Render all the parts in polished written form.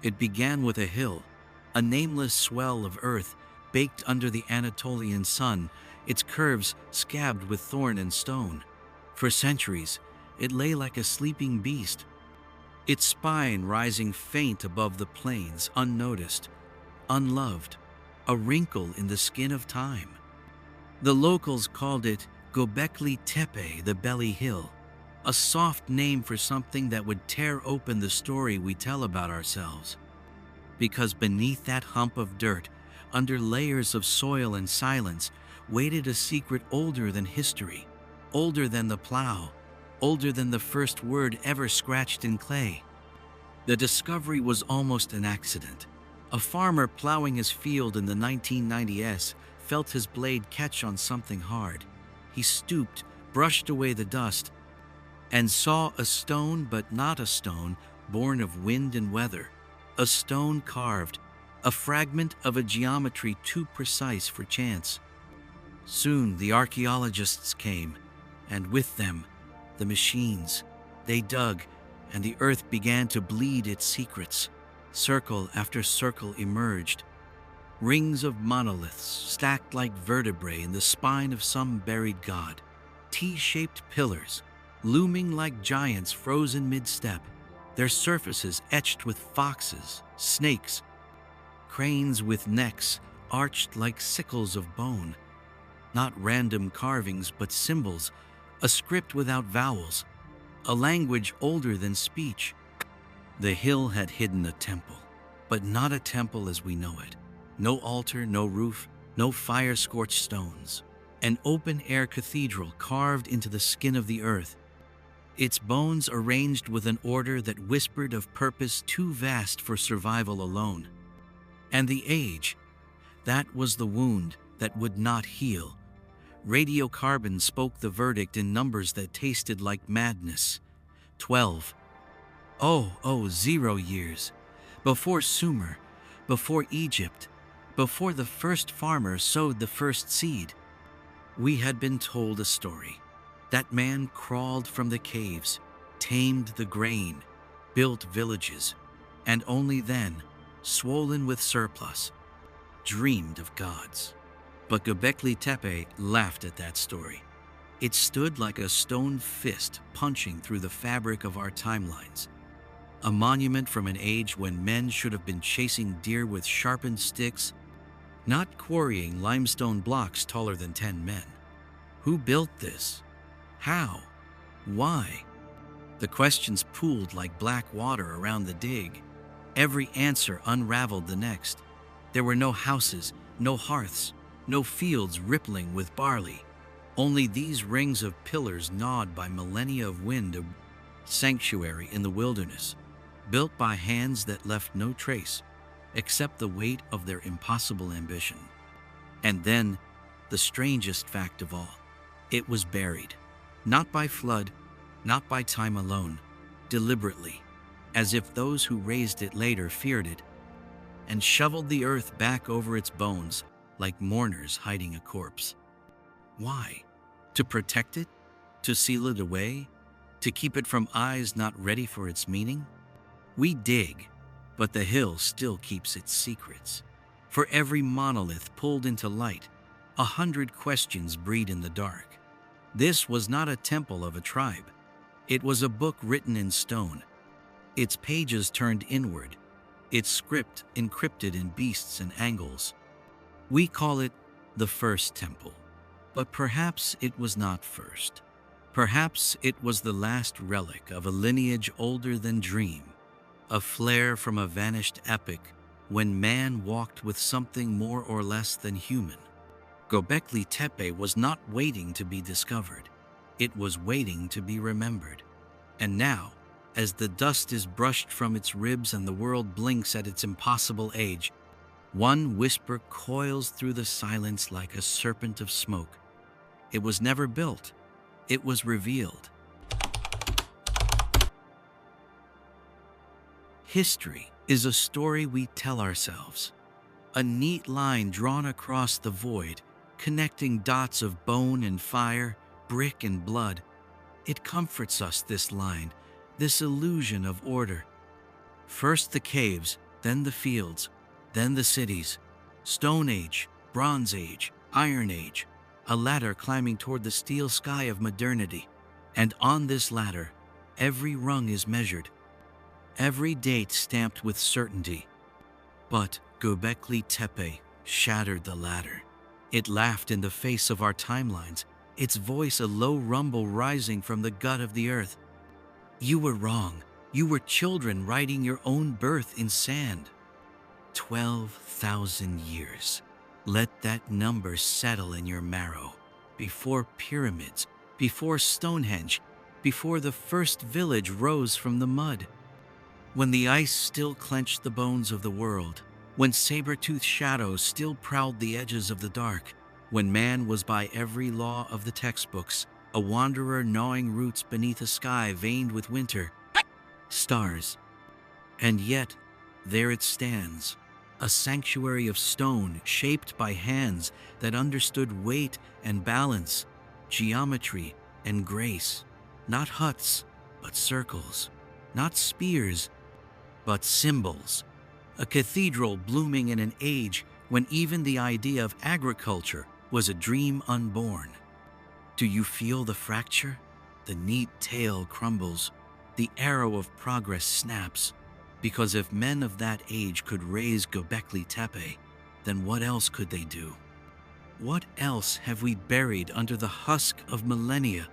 It began with a hill, a nameless swell of earth baked under the Anatolian sun, its curves scabbed with thorn and stone. For centuries, it lay like a sleeping beast, its spine rising faint above the plains, unnoticed, unloved, a wrinkle in the skin of time. The locals called it Gobekli Tepe, the belly hill, a soft name for something that would tear open the story we tell about ourselves. Because beneath that hump of dirt, under layers of soil and silence, waited a secret older than history, older than the plow, older than the first word ever scratched in clay. The discovery was almost an accident. A farmer plowing his field in the 1990s felt his blade catch on something hard. He stooped, brushed away the dust, and saw a stone, but not a stone, born of wind and weather. A stone carved, a fragment of a geometry too precise for chance. Soon the archaeologists came, and with them, the machines. They dug, and the earth began to bleed its secrets. Circle after circle emerged, rings of monoliths stacked like vertebrae in the spine of some buried god. T-shaped pillars, looming like giants frozen mid-step, their surfaces etched with foxes, snakes, cranes with necks arched like sickles of bone. Not random carvings, but symbols, a script without vowels, a language older than speech. The hill had hidden a temple, but not a temple as we know it. No altar, no roof, no fire-scorched stones. An open-air cathedral carved into the skin of the earth, its bones arranged with an order that whispered of purpose too vast for survival alone. And the age, that was the wound that would not heal. Radiocarbon spoke the verdict in numbers that tasted like madness. 12. 0 years. Before Sumer, before Egypt, before the first farmer sowed the first seed. We had been told a story. That man crawled from the caves, tamed the grain, built villages, and only then, swollen with surplus, dreamed of gods. But Gobekli Tepe laughed at that story. It stood like a stone fist punching through the fabric of our timelines. A monument from an age when men should have been chasing deer with sharpened sticks, not quarrying limestone blocks taller than 10 men. Who built this? How? Why? The questions pooled like black water around the dig. Every answer unraveled the next. There were no houses, no hearths, no fields rippling with barley. Only these rings of pillars gnawed by millennia of wind, a sanctuary in the wilderness, built by hands that left no trace except the weight of their impossible ambition. And then, the strangest fact of all, it was buried. Not by flood, not by time alone, deliberately, as if those who raised it later feared it, and shoveled the earth back over its bones like mourners hiding a corpse. Why? To protect it? To seal it away? To keep it from eyes not ready for its meaning? We dig, but the hill still keeps its secrets. For every monolith pulled into light, 100 questions breed in the dark. This was not a temple of a tribe. It was a book written in stone, its pages turned inward, its script encrypted in beasts and angles. We call it the first temple, but perhaps it was not first. Perhaps it was the last relic of a lineage older than dream, a flare from a vanished epoch when man walked with something more or less than human. Gobekli Tepe was not waiting to be discovered. It was waiting to be remembered. And now, as the dust is brushed from its ribs and the world blinks at its impossible age, one whisper coils through the silence like a serpent of smoke. It was never built. It was revealed. History is a story we tell ourselves. A neat line drawn across the void, connecting dots of bone and fire, brick and blood. It comforts us, this line, this illusion of order. First the caves, then the fields, then the cities. Stone Age, Bronze Age, Iron Age, a ladder climbing toward the steel sky of modernity. And on this ladder, every rung is measured, every date stamped with certainty. But Gobekli Tepe shattered the ladder. It laughed in the face of our timelines, its voice a low rumble rising from the gut of the earth. You were wrong. You were children writing your own birth in sand. 12,000 years. Let that number settle in your marrow. Before pyramids, before Stonehenge, before the first village rose from the mud. When the ice still clenched the bones of the world, when saber-toothed shadows still prowled the edges of the dark, when man was by every law of the textbooks, a wanderer gnawing roots beneath a sky veined with winter, stars. And yet, there it stands, a sanctuary of stone shaped by hands that understood weight and balance, geometry and grace. Not huts, but circles. Not spears, but symbols. A cathedral blooming in an age when even the idea of agriculture was a dream unborn. Do you feel the fracture? The neat tail crumbles. The arrow of progress snaps. Because if men of that age could raise Gobekli Tepe, then what else could they do? What else have we buried under the husk of millennia,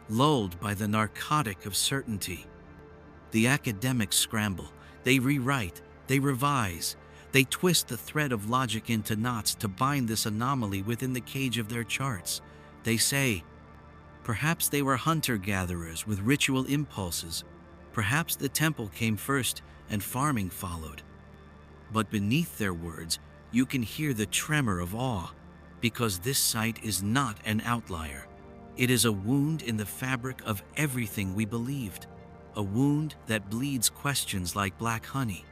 lulled by the narcotic of certainty? The academics scramble. They rewrite. They revise. They twist the thread of logic into knots to bind this anomaly within the cage of their charts. They say, perhaps they were hunter-gatherers with ritual impulses. Perhaps the temple came first and farming followed. But beneath their words, you can hear the tremor of awe, because this site is not an outlier. It is a wound in the fabric of everything we believed, a wound that bleeds questions like black honey.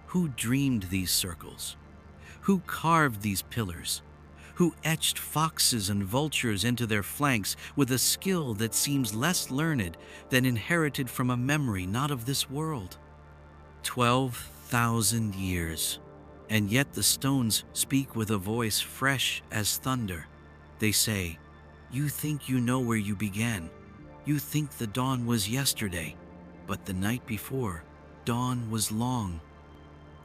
Who dreamed these circles? Who carved these pillars? Who etched foxes and vultures into their flanks with a skill that seems less learned than inherited from a memory not of this world? 12,000 years, and yet the stones speak with a voice fresh as thunder. They say, you think you know where you began. You think the dawn was yesterday, but the night before, dawn was long,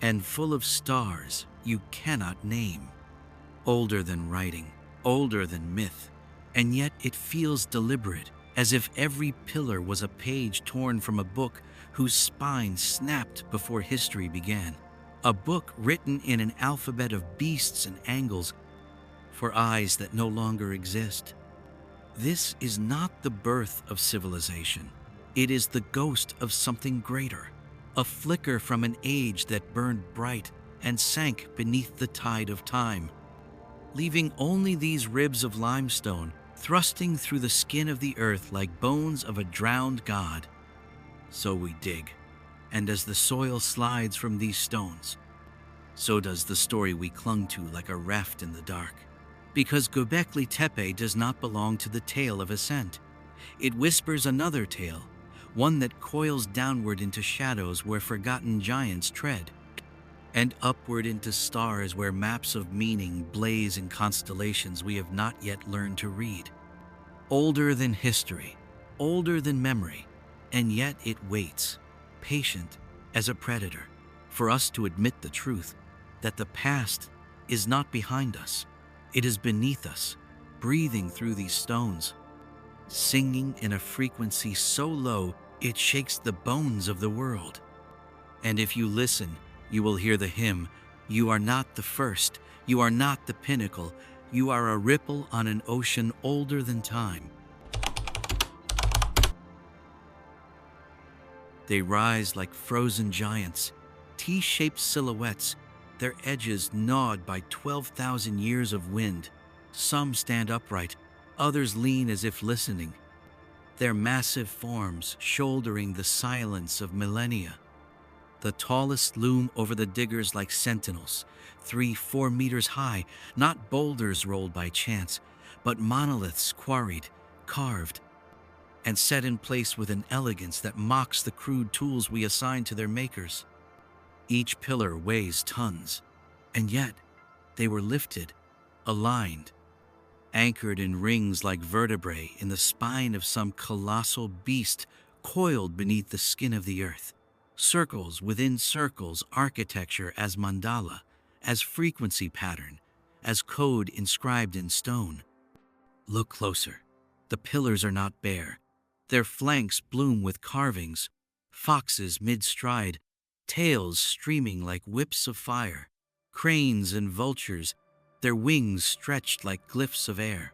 and full of stars you cannot name. Older than writing, older than myth, and yet it feels deliberate, as if every pillar was a page torn from a book whose spine snapped before history began. A book written in an alphabet of beasts and angles for eyes that no longer exist. This is not the birth of civilization. It is the ghost of something greater, a flicker from an age that burned bright and sank beneath the tide of time, leaving only these ribs of limestone thrusting through the skin of the earth like bones of a drowned god. So we dig, and as the soil slides from these stones, so does the story we clung to like a raft in the dark. Because Gobekli Tepe does not belong to the tale of ascent. It whispers another tale, one that coils downward into shadows where forgotten giants tread, and upward into stars where maps of meaning blaze in constellations we have not yet learned to read. Older than history, older than memory, and yet it waits, patient as a predator, for us to admit the truth that the past is not behind us. It is beneath us, breathing through these stones, singing in a frequency so low it shakes the bones of the world. And if you listen, you will hear the hymn, you are not the first, you are not the pinnacle, you are a ripple on an ocean older than time. They rise like frozen giants, T-shaped silhouettes, their edges gnawed by 12,000 years of wind. Some stand upright, others lean as if listening, their massive forms shouldering the silence of millennia. The tallest loom over the diggers like sentinels, 3-4 meters high, not boulders rolled by chance, but monoliths quarried, carved, and set in place with an elegance that mocks the crude tools we assign to their makers. Each pillar weighs tons, and yet they were lifted, aligned, anchored in rings like vertebrae in the spine of some colossal beast coiled beneath the skin of the earth. Circles within circles, architecture as mandala, as frequency pattern, as code inscribed in stone. Look closer. The pillars are not bare. Their flanks bloom with carvings, foxes mid-stride, tails streaming like whips of fire, cranes and vultures, their wings stretched like glyphs of air.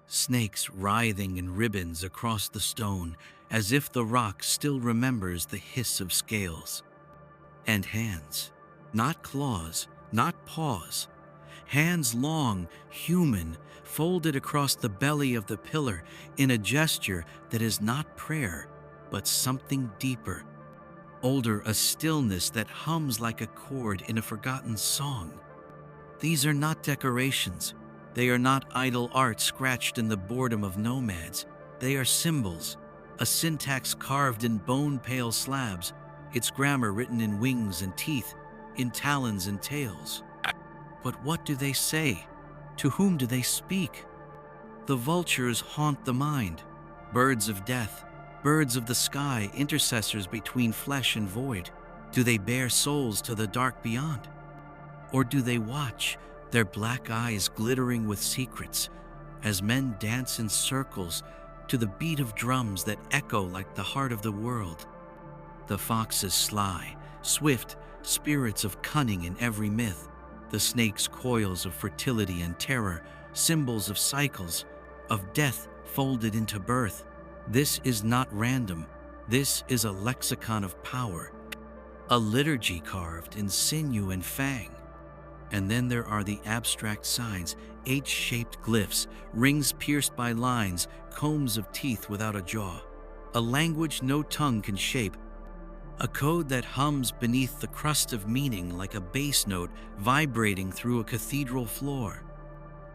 Snakes writhing in ribbons across the stone, as if the rock still remembers the hiss of scales. And hands, not claws, not paws, hands long, human, folded across the belly of the pillar in a gesture that is not prayer, but something deeper, older, a stillness that hums like a chord in a forgotten song. These are not decorations. They are not idle art scratched in the boredom of nomads. They are symbols, a syntax carved in bone-pale slabs, its grammar written in wings and teeth, in talons and tails. But what do they say? To whom do they speak? The vultures haunt the mind, birds of death, birds of the sky, intercessors between flesh and void. Do they bear souls to the dark beyond? Or do they watch, their black eyes glittering with secrets, as men dance in circles to the beat of drums that echo like the heart of the world? The foxes sly, swift, spirits of cunning in every myth, the snake's coils of fertility and terror, symbols of cycles, of death folded into birth. This is not random. This is a lexicon of power, a liturgy carved in sinew and fang. And then there are the abstract signs, H-shaped glyphs, rings pierced by lines, combs of teeth without a jaw. A language no tongue can shape, a code that hums beneath the crust of meaning like a bass note vibrating through a cathedral floor.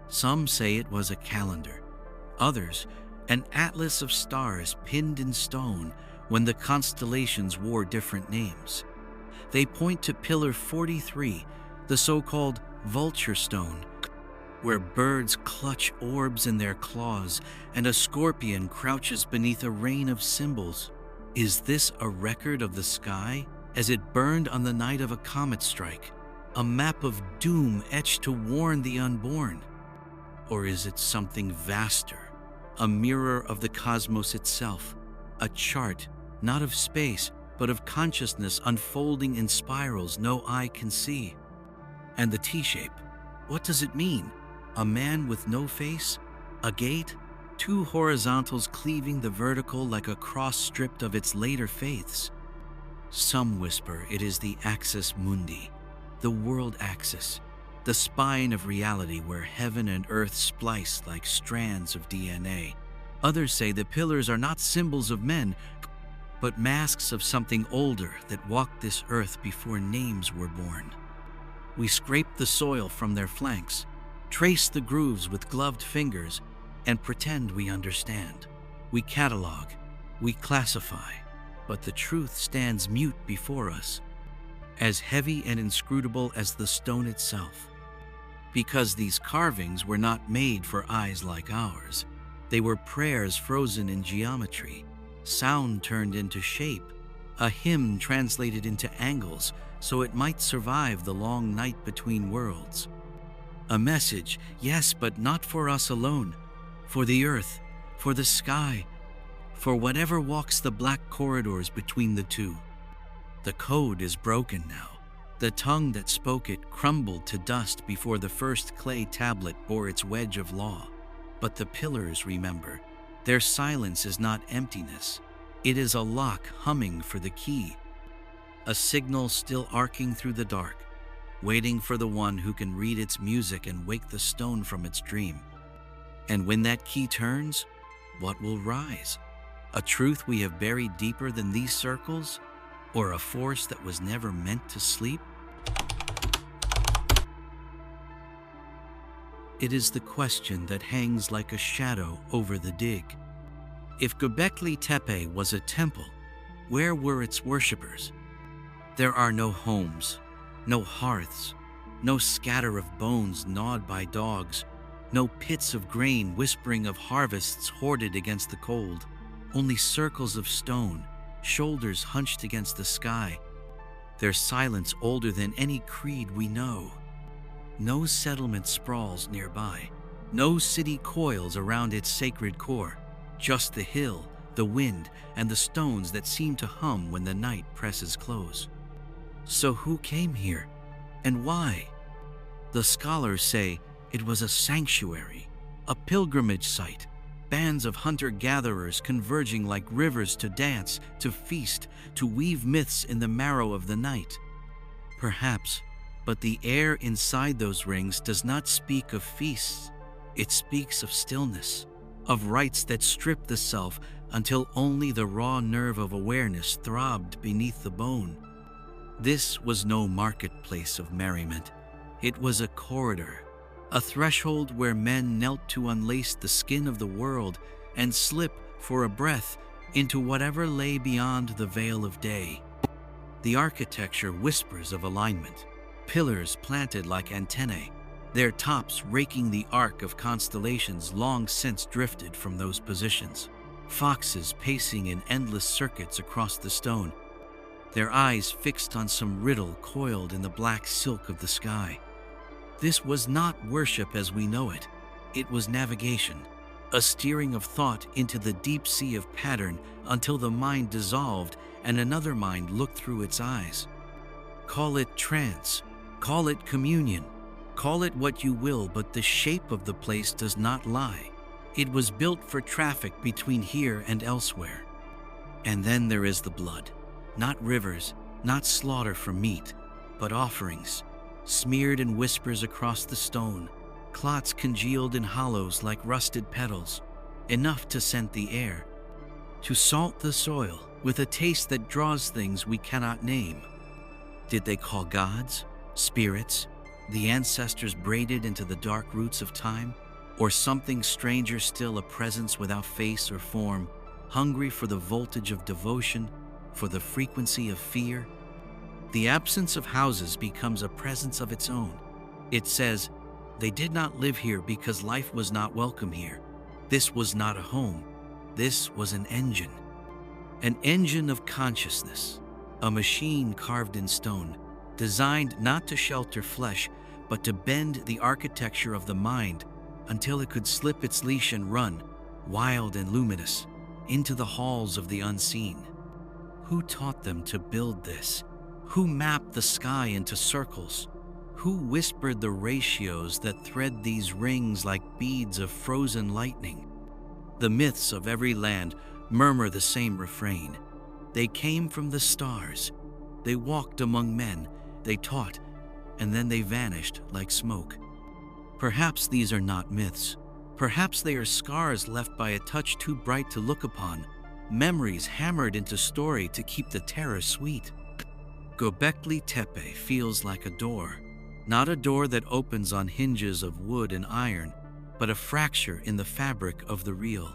Some say it was a calendar, others an atlas of stars pinned in stone when the constellations wore different names. They point to Pillar 43, the so-called vulture stone, where birds clutch orbs in their claws and a scorpion crouches beneath a rain of symbols. Is this a record of the sky as it burned on the night of a comet strike, a map of doom etched to warn the unborn? Or is it something vaster, a mirror of the cosmos itself, a chart not of space but of consciousness unfolding in spirals no eye can see? And the T-shape, what does it mean? A man with no face? A gate? Two horizontals cleaving the vertical like a cross stripped of its later faiths. Some whisper it is the axis mundi, the world axis, the spine of reality where heaven and earth splice like strands of DNA. Others say the pillars are not symbols of men, but masks of something older that walked this earth before names were born. We scrape the soil from their flanks, trace the grooves with gloved fingers, and pretend we understand. We catalog, we classify, but the truth stands mute before us, as heavy and inscrutable as the stone itself. Because these carvings were not made for eyes like ours. They were prayers frozen in geometry, sound turned into shape, a hymn translated into angles so it might survive the long night between worlds. A message, yes, but not for us alone, for the earth, for the sky, for whatever walks the black corridors between the two. The code is broken now. The tongue that spoke it crumbled to dust before the first clay tablet bore its wedge of law. But the pillars remember. Their silence is not emptiness. It is a lock humming for the key, a signal still arcing through the dark, waiting for the one who can read its music and wake the stone from its dream. And when that key turns, what will rise? A truth we have buried deeper than these circles? Or a force that was never meant to sleep? It is the question that hangs like a shadow over the dig. If Gobekli Tepe was a temple, where were its worshippers? There are no homes, no hearths, no scatter of bones gnawed by dogs, no pits of grain whispering of harvests hoarded against the cold, only circles of stone, shoulders hunched against the sky, their silence older than any creed we know. No settlement sprawls nearby, no city coils around its sacred core, just the hill, the wind, and the stones that seem to hum when the night presses close. So who came here, and why? The scholars say it was a sanctuary, a pilgrimage site, bands of hunter-gatherers converging like rivers to dance, to feast, to weave myths in the marrow of the night. Perhaps, but the air inside those rings does not speak of feasts. It speaks of stillness, of rites that strip the self until only the raw nerve of awareness throbbed beneath the bone. This was no marketplace of merriment. It was a corridor, a threshold where men knelt to unlace the skin of the world and slip for a breath into whatever lay beyond the veil of day. The architecture whispers of alignment, pillars planted like antennae, their tops raking the arc of constellations long since drifted from those positions. Foxes pacing in endless circuits across the stone, their eyes fixed on some riddle coiled in the black silk of the sky. This was not worship as we know it. It was navigation, a steering of thought into the deep sea of pattern until the mind dissolved and another mind looked through its eyes. Call it trance, call it communion, call it what you will, but the shape of the place does not lie. It was built for traffic between here and elsewhere. And then there is the blood. Not rivers, not slaughter for meat, but offerings, smeared in whispers across the stone, clots congealed in hollows like rusted petals, enough to scent the air, to salt the soil with a taste that draws things we cannot name. Did they call gods, spirits, the ancestors braided into the dark roots of time, or something stranger still, a presence without face or form, hungry for the voltage of devotion, for the frequency of fear? The absence of houses becomes a presence of its own. It says, they did not live here because life was not welcome here. This was not a home. This was an engine of consciousness, a machine carved in stone, designed not to shelter flesh, but to bend the architecture of the mind until it could slip its leash and run, wild and luminous, into the halls of the unseen. Who taught them to build this? Who mapped the sky into circles? Who whispered the ratios that thread these rings like beads of frozen lightning? The myths of every land murmur the same refrain. They came from the stars. They walked among men. They taught, and then they vanished like smoke. Perhaps these are not myths. Perhaps they are scars left by a touch too bright to look upon, memories hammered into story to keep the terror sweet. Gobekli Tepe feels like a door, not a door that opens on hinges of wood and iron, but a fracture in the fabric of the real,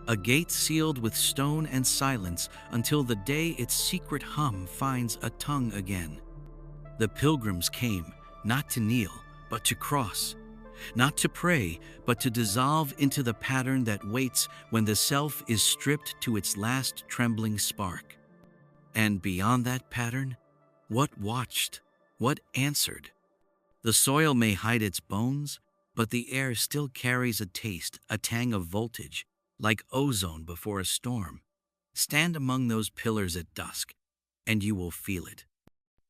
a gate sealed with stone and silence until the day its secret hum finds a tongue again. The pilgrims came, not to kneel, but to cross, not to pray, but to dissolve into the pattern that waits when the self is stripped to its last trembling spark. And beyond that pattern, what watched? What answered? The soil may hide its bones, but the air still carries a taste, a tang of voltage, like ozone before a storm. Stand among those pillars at dusk, and you will feel it.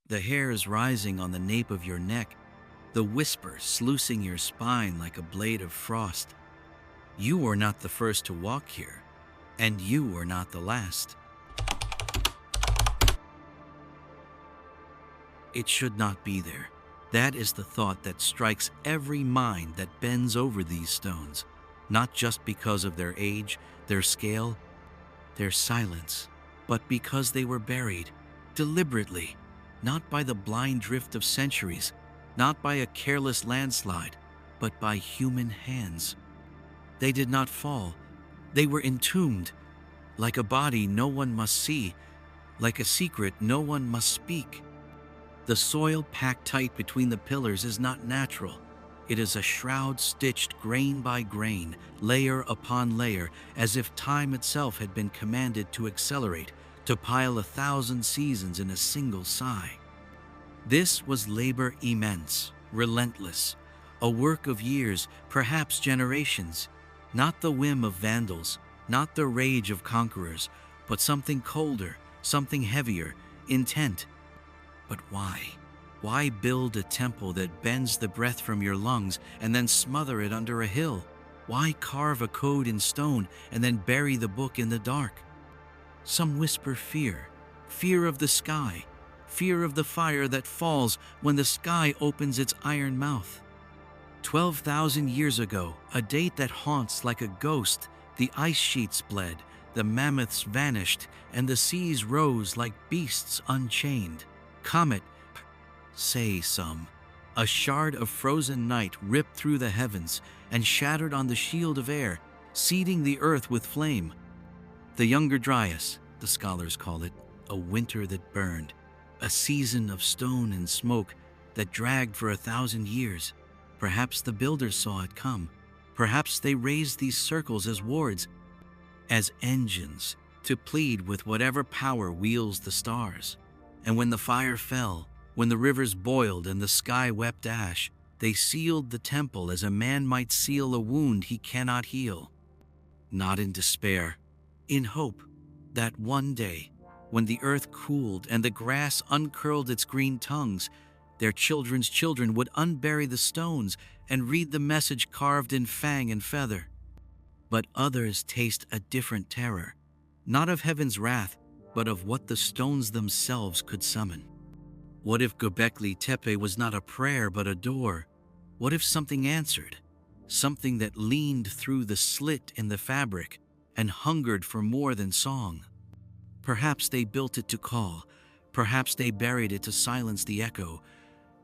The hairs rising on the nape of your neck, the whisper sluicing your spine like a blade of frost. You were not the first to walk here, and you were not the last. It should not be there. That is the thought that strikes every mind that bends over these stones, not just because of their age, their scale, their silence, but because they were buried, deliberately, not by the blind drift of centuries, not by a careless landslide, but by human hands. They did not fall. They were entombed, like a body no one must see, like a secret no one must speak. The soil packed tight between the pillars is not natural. It is a shroud stitched grain by grain, layer upon layer, as if time itself had been commanded to accelerate, to pile 1,000 seasons in a single sigh. This was labor immense, relentless, a work of years, perhaps generations, not the whim of vandals, not the rage of conquerors, but something colder, something heavier, intent. But why? Why build a temple that bends the breath from your lungs and then smother it under a hill? Why carve a code in stone and then bury the book in the dark? Some whisper fear, fear of the sky, fear of the fire that falls when the sky opens its iron mouth. 12,000 years ago, a date that haunts like a ghost, the ice sheets bled, the mammoths vanished, and the seas rose like beasts unchained. Comet, say some. A shard of frozen night ripped through the heavens and shattered on the shield of air, seeding the earth with flame. The Younger Dryas, the scholars call it, a winter that burned, a season of stone and smoke that dragged for 1,000 years. Perhaps the builders saw it come. Perhaps they raised these circles as wards, as engines, to plead with whatever power wheels the stars. And when the fire fell, when the rivers boiled and the sky wept ash, they sealed the temple as a man might seal a wound he cannot heal. Not in despair, in hope that one day, when the earth cooled and the grass uncurled its green tongues, their children's children would unbury the stones and read the message carved in fang and feather. But others taste a different terror, not of heaven's wrath, but of what the stones themselves could summon. What if Gobekli Tepe was not a prayer but a door? What if something answered, something that leaned through the slit in the fabric and hungered for more than song? Perhaps they built it to call, perhaps they buried it to silence the echo,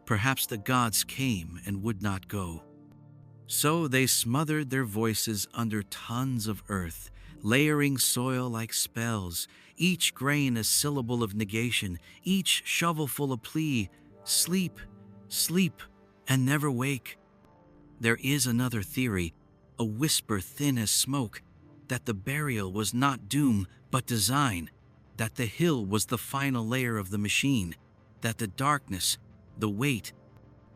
perhaps the gods came and would not go. So they smothered their voices under tons of earth, layering soil like spells, each grain a syllable of negation, each shovelful a plea, sleep, sleep, and never wake. There is another theory, a whisper thin as smoke, that the burial was not doom but design, that the hill was the final layer of the machine, that the darkness, the weight,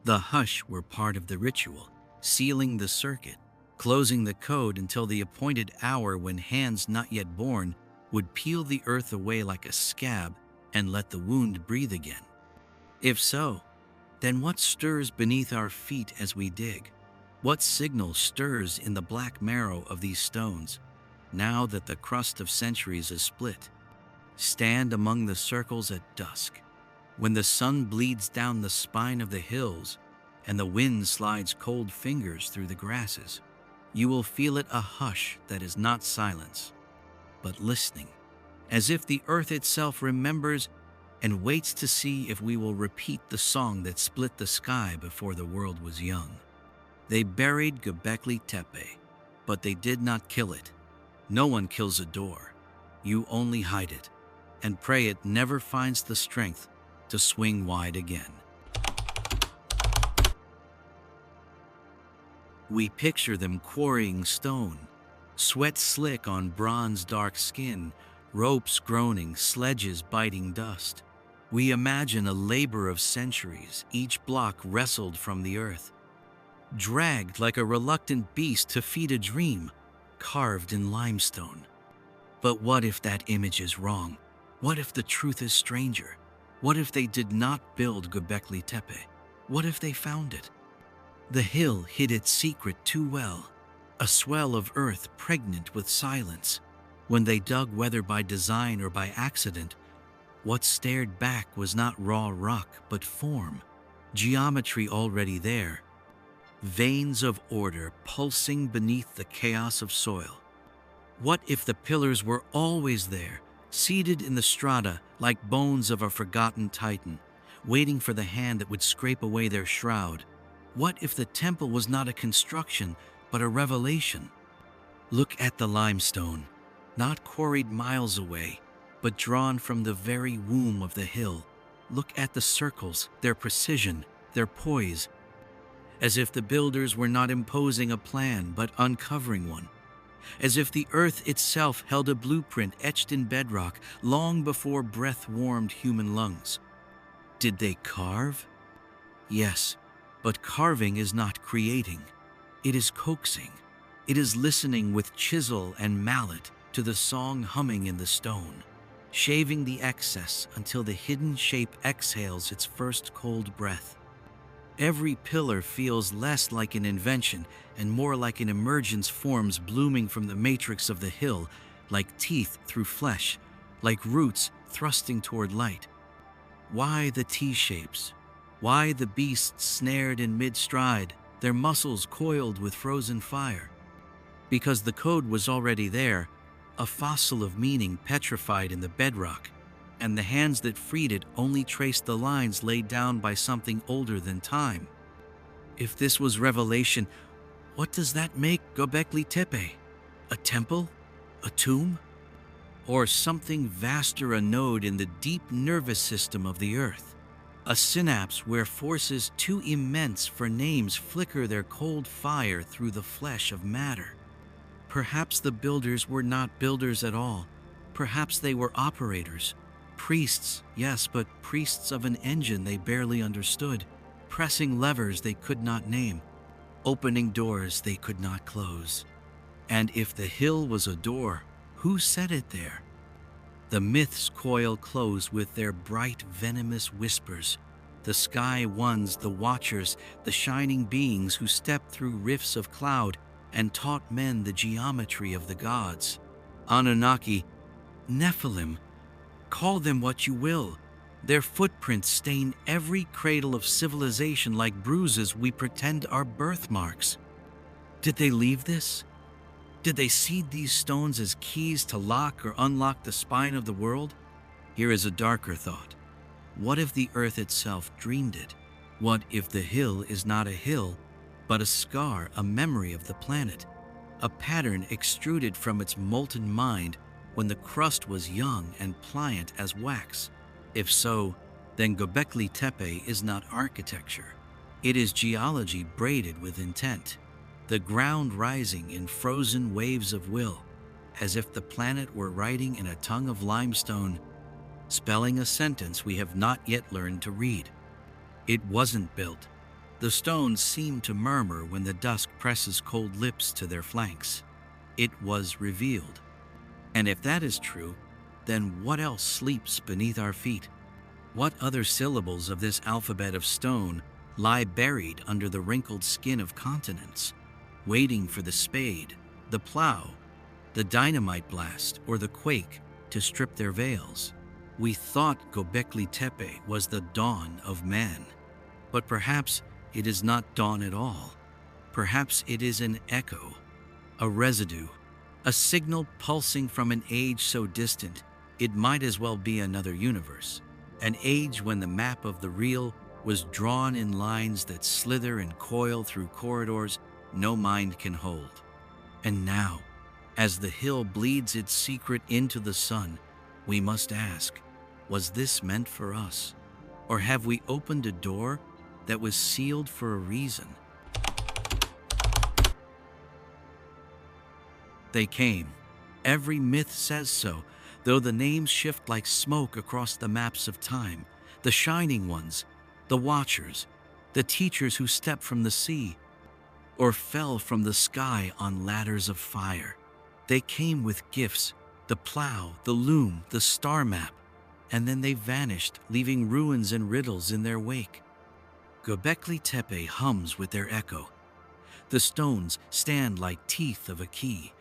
the hush were part of the ritual, sealing the circuit, closing the code until the appointed hour when hands not yet born would peel the earth away like a scab and let the wound breathe again. If so, then what stirs beneath our feet as we dig? What signal stirs in the black marrow of these stones, now that the crust of centuries is split? Stand among the circles at dusk, when the sun bleeds down the spine of the hills and the wind slides cold fingers through the grasses. You will feel it, a hush that is not silence, but listening, as if the earth itself remembers and waits to see if we will repeat the song that split the sky before the world was young. They buried Gobekli Tepe, but they did not kill it. No one kills a door. You only hide it, and pray it never finds the strength to swing wide again. We picture them quarrying stone, sweat slick on bronze dark skin, ropes groaning, sledges biting dust. We imagine a labor of centuries, each block wrestled from the earth, dragged like a reluctant beast to feed a dream, carved in limestone. But what if that image is wrong? What if the truth is stranger? What if they did not build Gobekli Tepe? What if they found it? The hill hid its secret too well, a swell of earth pregnant with silence. When they dug, whether by design or by accident, what stared back was not raw rock but form, geometry already there, veins of order pulsing beneath the chaos of soil. What if the pillars were always there, seated in the strata like bones of a forgotten titan, waiting for the hand that would scrape away their shroud? What if the temple was not a construction, but a revelation? Look at the limestone, not quarried miles away, but drawn from the very womb of the hill. Look at the circles, their precision, their poise, as if the builders were not imposing a plan but uncovering one, as if the earth itself held a blueprint etched in bedrock long before breath warmed human lungs. Did they carve? Yes, but carving is not creating. It is coaxing. It is listening with chisel and mallet to the song humming in the stone, shaving the excess until the hidden shape exhales its first cold breath. Every pillar feels less like an invention and more like an emergence forms blooming from the matrix of the hill, like teeth through flesh, like roots thrusting toward light. Why the T-shapes? Why the beasts snared in mid-stride, their muscles coiled with frozen fire? Because the code was already there, a fossil of meaning petrified in the bedrock, and the hands that freed it only traced the lines laid down by something older than time. If this was revelation, what does that make Gobekli Tepe? A temple? A tomb? Or something vaster, a node in the deep nervous system of the earth? A synapse where forces too immense for names flicker their cold fire through the flesh of matter. Perhaps the builders were not builders at all. Perhaps they were operators. Priests, yes, but priests of an engine they barely understood, pressing levers they could not name, opening doors they could not close. And if the hill was a door, who set it there? The myths coil close with their bright, venomous whispers. The sky ones, the watchers, the shining beings who stepped through rifts of cloud and taught men the geometry of the gods. Anunnaki, Nephilim, call them what you will. Their footprints stain every cradle of civilization like bruises we pretend are birthmarks. Did they leave this? Did they seed these stones as keys to lock or unlock the spine of the world? Here is a darker thought. What if the earth itself dreamed it? What if the hill is not a hill, but a scar, a memory of the planet, a pattern extruded from its molten mind when the crust was young and pliant as wax? If so, then Gobekli Tepe is not architecture. It is geology braided with intent, the ground rising in frozen waves of will, as if the planet were writing in a tongue of limestone, spelling a sentence we have not yet learned to read. It wasn't built. The stones seem to murmur when the dusk presses cold lips to their flanks. It was revealed. And if that is true, then what else sleeps beneath our feet? What other syllables of this alphabet of stone lie buried under the wrinkled skin of continents, waiting for the spade, the plow, the dynamite blast, or the quake to strip their veils? We thought Gobekli Tepe was the dawn of man, but perhaps it is not dawn at all. Perhaps it is an echo, a residue, a signal pulsing from an age so distant it might as well be another universe, an age when the map of the real was drawn in lines that slither and coil through corridors no mind can hold. And now, as the hill bleeds its secret into the sun, we must ask, was this meant for us? Or have we opened a door that was sealed for a reason? They came. Every myth says so, though the names shift like smoke across the maps of time. The shining ones, the watchers, the teachers who stepped from the sea or fell from the sky on ladders of fire. They came with gifts, the plow, the loom, the star map, and then they vanished, leaving ruins and riddles in their wake. Gobekli Tepe hums with their echo. The stones stand like teeth of a key,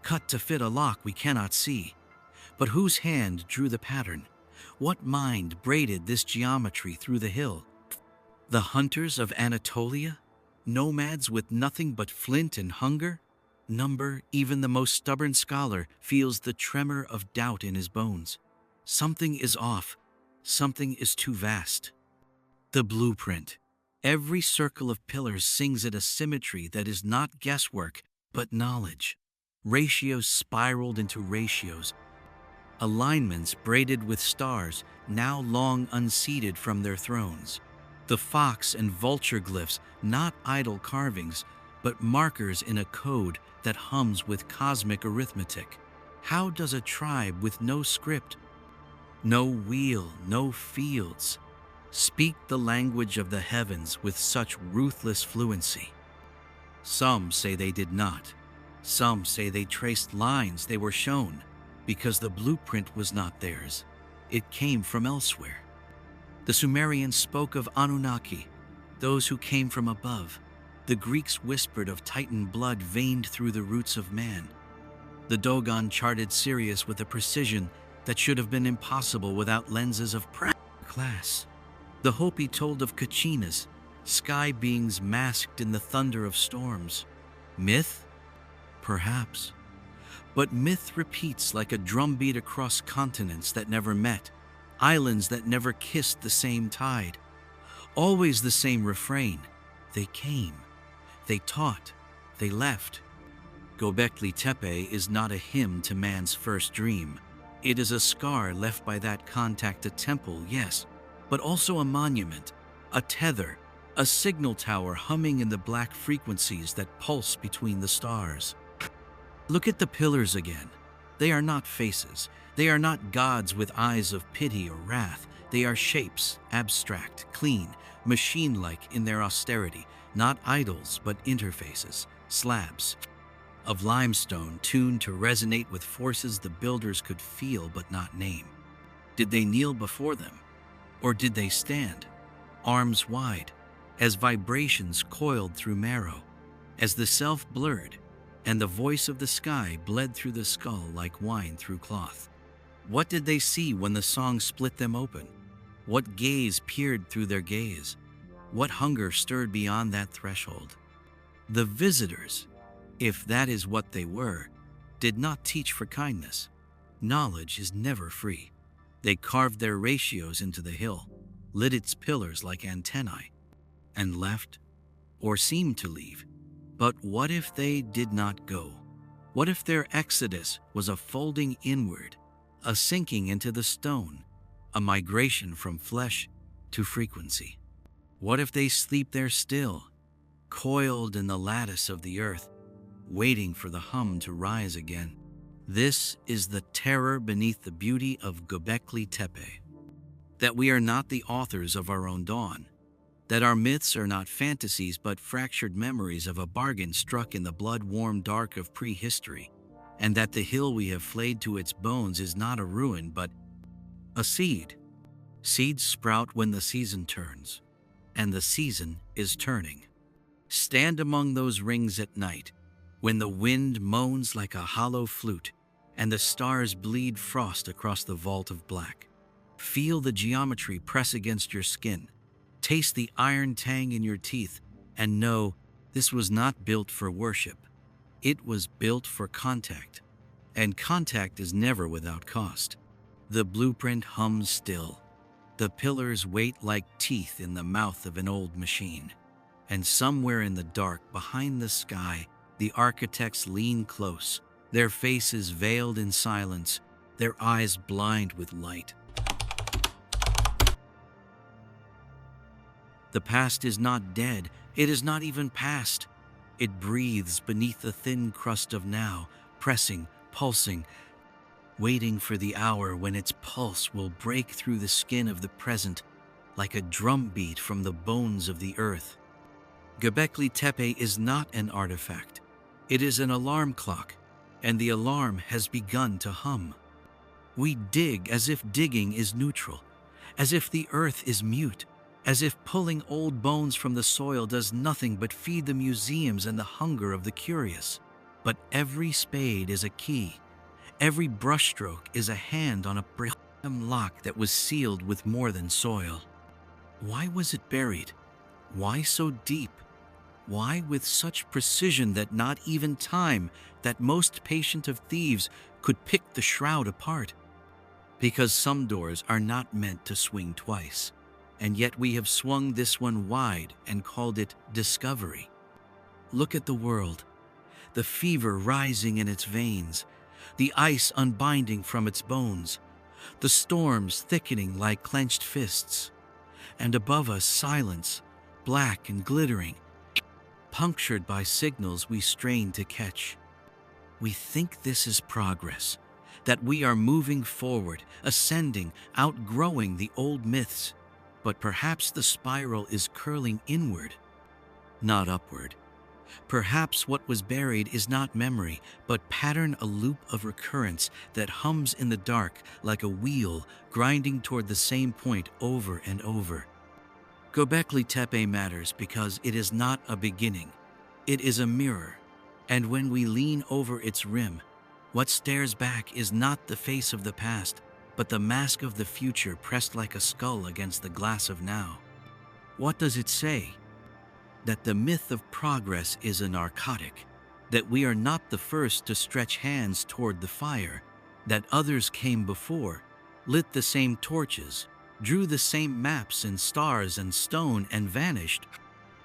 cut to fit a lock we cannot see. But whose hand drew the pattern? What mind braided this geometry through the hill? The hunters of Anatolia? Nomads with nothing but flint and hunger? Number, even the most stubborn scholar feels the tremor of doubt in his bones. Something is off. Something is too vast. The blueprint. Every circle of pillars sings at a symmetry that is not guesswork, but knowledge. Ratios spiraled into ratios. alignments braided with stars, now long unseated from their thrones. The fox and vulture glyphs, not idle carvings, but markers in a code that hums with cosmic arithmetic. How does a tribe with no script, no wheel, no fields, speak the language of the heavens with such ruthless fluency? Some say they did not. Some say they traced lines they were shown, because the blueprint was not theirs. It came from elsewhere. The Sumerians spoke of Anunnaki, those who came from above. The Greeks whispered of Titan blood veined through the roots of man. The Dogon charted Sirius with a precision that should have been impossible without lenses of class. The Hopi told of Kachinas, sky beings masked in the thunder of storms. Myth? Perhaps. But myth repeats like a drumbeat across continents that never met, islands that never kissed the same tide. Always the same refrain. They came. They taught. They left. Gobekli Tepe is not a hymn to man's first dream. It is a scar left by that contact, a temple, yes, but also a monument, a tether, a signal tower humming in the black frequencies that pulse between the stars. Look at the pillars again. They are not faces. They are not gods with eyes of pity or wrath. They are shapes, abstract, clean, machine-like in their austerity, not idols but interfaces, slabs of limestone tuned to resonate with forces the builders could feel but not name. Did they kneel before them? Or did they stand, arms wide, as vibrations coiled through marrow, as the self blurred, and the voice of the sky bled through the skull like wine through cloth? What did they see when the song split them open? What gaze peered through their gaze? What hunger stirred beyond that threshold? The visitors, if that is what they were, did not teach for kindness. Knowledge is never free. They carved their ratios into the hill, lit its pillars like antennae, and left, or seemed to leave. But what if they did not go? What if their exodus was a folding inward, a sinking into the stone, a migration from flesh to frequency? What if they sleep there still, coiled in the lattice of the earth, waiting for the hum to rise again? This is the terror beneath the beauty of Gobekli Tepe. That we are not the authors of our own dawn. That our myths are not fantasies but fractured memories of a bargain struck in the blood-warm dark of prehistory. And that the hill we have flayed to its bones is not a ruin but a seed. Seeds sprout when the season turns, and the season is turning. Stand among those rings at night, when the wind moans like a hollow flute, and the stars bleed frost across the vault of black. Feel the geometry press against your skin. Taste the iron tang in your teeth, and know this was not built for worship. It was built for contact, and contact is never without cost. The blueprint hums still. The pillars wait like teeth in the mouth of an old machine. And somewhere in the dark, behind the sky, the architects lean close, their faces veiled in silence, their eyes blind with light. The past is not dead. It is not even past. It breathes beneath the thin crust of now, pressing, pulsing, waiting for the hour when its pulse will break through the skin of the present like a drumbeat from the bones of the earth. Gobekli Tepe is not an artifact. It is an alarm clock, and the alarm has begun to hum. We dig as if digging is neutral, as if the earth is mute, as if pulling old bones from the soil does nothing but feed the museums and the hunger of the curious. But every spade is a key. Every brushstroke is a hand on a lock that was sealed with more than soil. Why was it buried? Why so deep? Why with such precision that not even time, that most patient of thieves, could pick the shroud apart? Because some doors are not meant to swing twice, and yet we have swung this one wide and called it discovery. Look at the world, the fever rising in its veins, the ice unbinding from its bones, the storms thickening like clenched fists, and above us silence, black and glittering, punctured by signals we strain to catch. We think this is progress, that we are moving forward, ascending, outgrowing the old myths, but perhaps the spiral is curling inward, not upward. Perhaps what was buried is not memory, but pattern, a loop of recurrence that hums in the dark like a wheel grinding toward the same point over and over. Gobekli Tepe matters because it is not a beginning. It is a mirror, and when we lean over its rim, what stares back is not the face of the past, but the mask of the future pressed like a skull against the glass of now. What does it say? That the myth of progress is a narcotic, that we are not the first to stretch hands toward the fire, that others came before, lit the same torches, drew the same maps in stars and stone and vanished,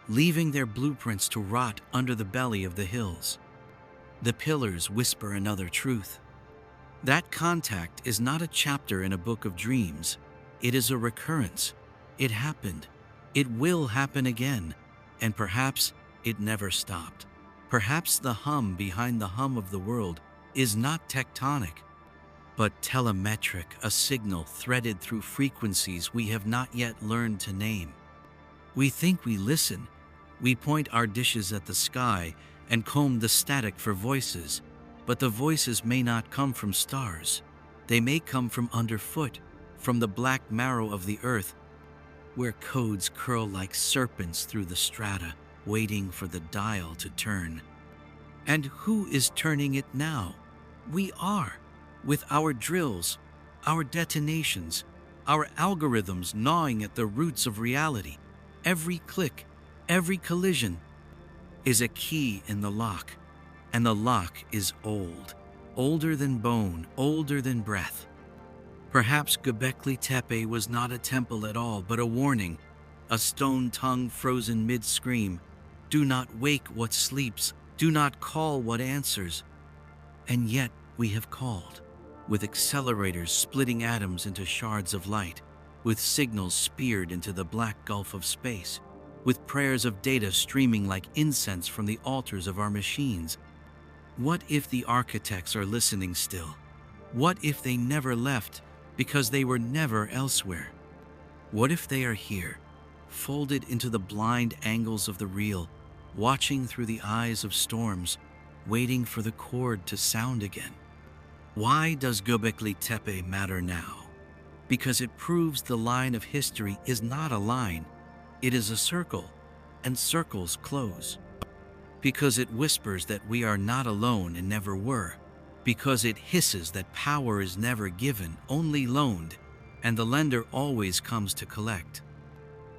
leaving their blueprints to rot under the belly of the hills. The pillars whisper another truth. That contact is not a chapter in a book of dreams. It is a recurrence. It happened. It will happen again. And perhaps it never stopped. Perhaps the hum behind the hum of the world is not tectonic, but telemetric, a signal threaded through frequencies we have not yet learned to name. We think we listen. We point our dishes at the sky and comb the static for voices, but the voices may not come from stars. They may come from underfoot, from the black marrow of the earth, where codes curl like serpents through the strata, waiting for the dial to turn. And who is turning it now? We are, with our drills, our detonations, our algorithms gnawing at the roots of reality. Every click, every collision is a key in the lock, and the lock is old, older than bone, older than breath. Perhaps Gobekli Tepe was not a temple at all, but a warning, a stone tongue frozen mid-scream. Do not wake what sleeps, do not call what answers. And yet we have called, with accelerators splitting atoms into shards of light, with signals speared into the black gulf of space, with prayers of data streaming like incense from the altars of our machines. What if the architects are listening still? What if they never left because they were never elsewhere? What if they are here, folded into the blind angles of the real, watching through the eyes of storms, waiting for the chord to sound again? Why does Gobekli Tepe matter now? Because it proves the line of history is not a line, it is a circle, and circles close. Because it whispers that we are not alone and never were. Because it hisses that power is never given, only loaned, and the lender always comes to collect.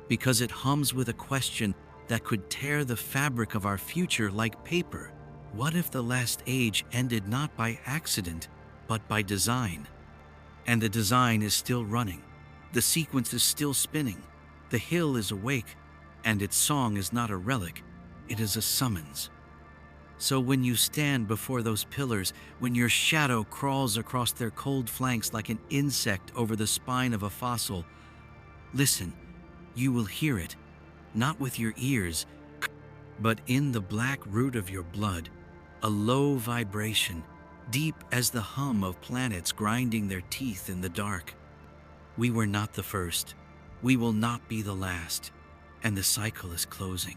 Because it hums with a question that could tear the fabric of our future like paper. What if the last age ended not by accident, but by design? And the design is still running. The sequence is still spinning. The hill is awake, and its song is not a relic, it is a summons. So when you stand before those pillars, when your shadow crawls across their cold flanks like an insect over the spine of a fossil, listen, you will hear it, not with your ears, but in the black root of your blood, a low vibration, deep as the hum of planets grinding their teeth in the dark. We were not the first, we will not be the last, and the cycle is closing.